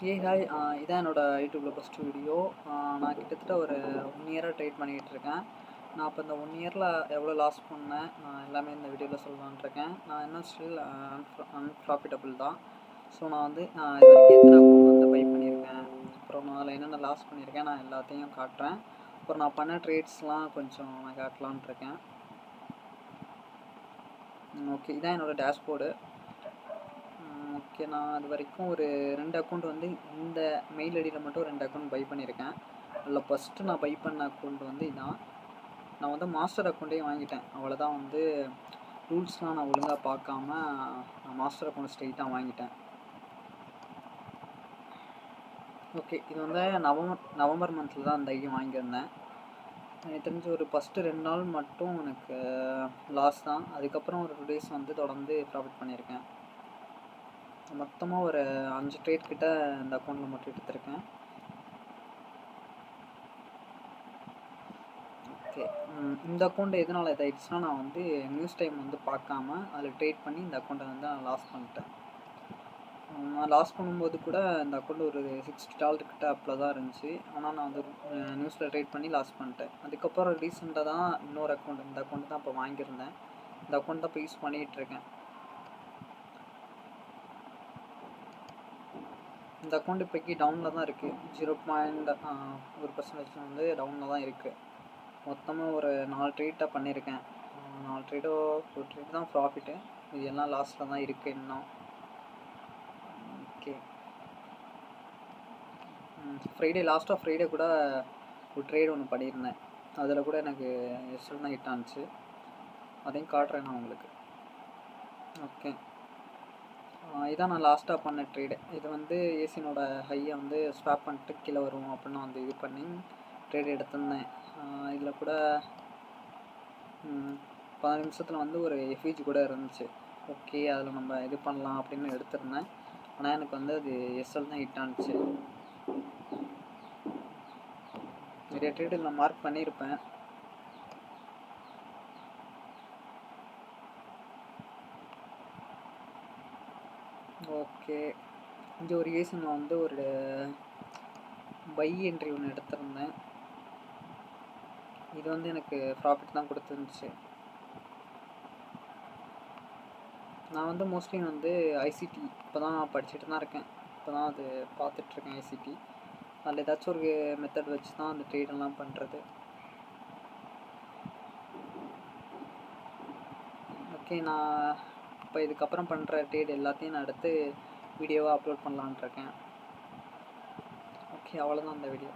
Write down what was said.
Hi. இதான் என்னோட யூடியூப்பில் ஃபஸ்ட்டு வீடியோ. நான் கிட்டத்தட்ட ஒரு 1 இயராக ட்ரேட் பண்ணிகிட்ருக்கேன். நான் அப்போ இந்த 1 இயரில் எவ்வளோ லாஸ் பண்ணேன் எல்லாமே இந்த வீடியோவில் சொல்லலான்ட்ருக்கேன். நான் இன்னும் ஸ்டில் அன்ப்ராஃபிட்டபிள் தான். ஸோ நான் வந்து இது வரைக்கும் எத்தனை அக்கௌண்ட் வந்து பை பண்ணியிருக்கேன், அப்புறம் நான் அதில் என்னென்ன லாஸ் பண்ணியிருக்கேன், நான் எல்லாத்தையும் காட்டுறேன். அப்புறம் நான் பண்ண ட்ரேட்ஸ்லாம் கொஞ்சம் நான் காட்டலான்ட்ருக்கேன். ஓகே, இதான் என்னோடய டேஷ்போர்டு. ஓகே, நான் அது வரைக்கும் ஒரு 2 அக்கௌண்ட் வந்து இந்த மெயில் ஐடியில் மட்டும் 2 அக்கௌண்ட் பை பண்ணியிருக்கேன். அதில் ஃபஸ்ட்டு நான் பை பண்ண அக்கௌண்ட் வந்து இதான். நான் வந்து மாஸ்டர் அக்கௌண்ட்டே வாங்கிட்டேன். அவ்வளோதான், வந்து ரூல்ஸ்லாம் நான் ஒழுங்காக பார்க்காம நான் மாஸ்டர் அக்கௌண்ட் ஸ்ட்ரெயிட்டாக வாங்கிட்டேன். ஓகே, இது வந்து நவம்பர் மந்தில் தான் அந்த ஐடி வாங்கியிருந்தேன். எனக்கு தெரிஞ்சு ஒரு ஃபஸ்ட்டு 2 நாள் மட்டும் எனக்கு லாஸ் தான். அதுக்கப்புறம் ஒரு 2 டேஸ் வந்து தொடர்ந்து ப்ராஃபிட் பண்ணியிருக்கேன். மொத்தமாக ஒரு 5 ட்ரேட் கிட்ட இந்த அக்கௌண்ட்டில் மட்டும் எடுத்திருக்கேன். ஓகே, இந்த அக்கௌண்ட் எதனால் இதாகிடுச்சுன்னா, நான் வந்து நியூஸ் டைம் வந்து பார்க்காம அதில் ட்ரேட் பண்ணி இந்த அக்கௌண்ட்டை வந்து நான் லாஸ் பண்ணிட்டேன். நான் லாஸ் பண்ணும்போது கூட இந்த அக்கௌண்ட் ஒரு $60 கிட்ட அப்பில் தான் இருந்துச்சு. ஆனால் நான் வந்து நியூஸில் ட்ரேட் பண்ணி லாஸ் பண்ணிட்டேன். அதுக்கப்புறம் ரீசெண்டாக தான் இன்னொரு அக்கௌண்ட், இந்த அக்கௌண்ட் தான் இப்போ வாங்கியிருந்தேன். இந்த அக்கௌண்ட் தான் இப்போ யூஸ் பண்ணிகிட்ருக்கேன். இந்த அக்கௌண்ட் இப்போக்கி டவுனில் தான் இருக்குது. 0.1% வந்து டவுனில் தான் இருக்குது. மொத்தமாக ஒரு 4 ட்ரேட்டாக பண்ணியிருக்கேன். 4 ட்ரேடோ, ஒரு ட்ரேட் தான் ப்ராஃபிட்டு, இது எல்லாம் லாஸில் தான் இருக்குது இன்னும். ஓகே, லாஸ்ட் ஆஃப் ஃப்ரைடே கூட ஒரு ட்ரேட் ஒன்று பண்ணியிருந்தேன். அதில் கூட எனக்கு எஸ்எல் தான் ஹிட் ஆனிச்சு. அதையும் காட்டுறேன் நான் உங்களுக்கு. ஓகே, இதான் நான் லாஸ்ட்டாக பண்ண ட்ரேடு. இது வந்து ஏசினோட ஹையை வந்து ஸ்வாப் பண்ணிட்டு கீழே வரும் அப்படின்னு வந்து இது பண்ணி ட்ரேட் எடுத்திருந்தேன். இதில் கூட 15 நிமிஷத்தில் வந்து ஒரு எஃப்இஜி கூட இருந்துச்சு. ஓகே, அதில் நம்ம இது பண்ணலாம் அப்படின்னு எடுத்திருந்தேன். ஆனால் எனக்கு வந்து அது எஸ்எல் தான் ஹிட் ஆனிச்சு. நிறைய ட்ரேடு நான் மார்க் பண்ணியிருப்பேன். ஓகே, இங்கே ஒரு ஏசினில் வந்து ஒரு பை என்ட்ரி ஒன்று எடுத்திருந்தேன். இது வந்து எனக்கு ப்ராஃபிட் தான் கொடுத்துருந்துச்சு. நான் வந்து மோஸ்ட்லி வந்து ஐசிடி இப்போ தான் படிச்சுட்டு தான் இருக்கேன். இப்போ தான் அது பார்த்துட்ருக்கேன் ஐசிடி. அதில் ஏதாச்சும் ஒரு மெத்தட் வச்சு தான் அந்த ட்ரேடெல்லாம் பண்ணுறது. ஓகே, நான் இப்போ இதுக்கப்புறம் பண்ணுற ட்ரேட் எல்லாத்தையும் நான் எடுத்து வீடியோவாக அப்லோட் பண்ணலான்ட்ருக்கேன். ஓகே, அவ்வளோதான் அந்த வீடியோ.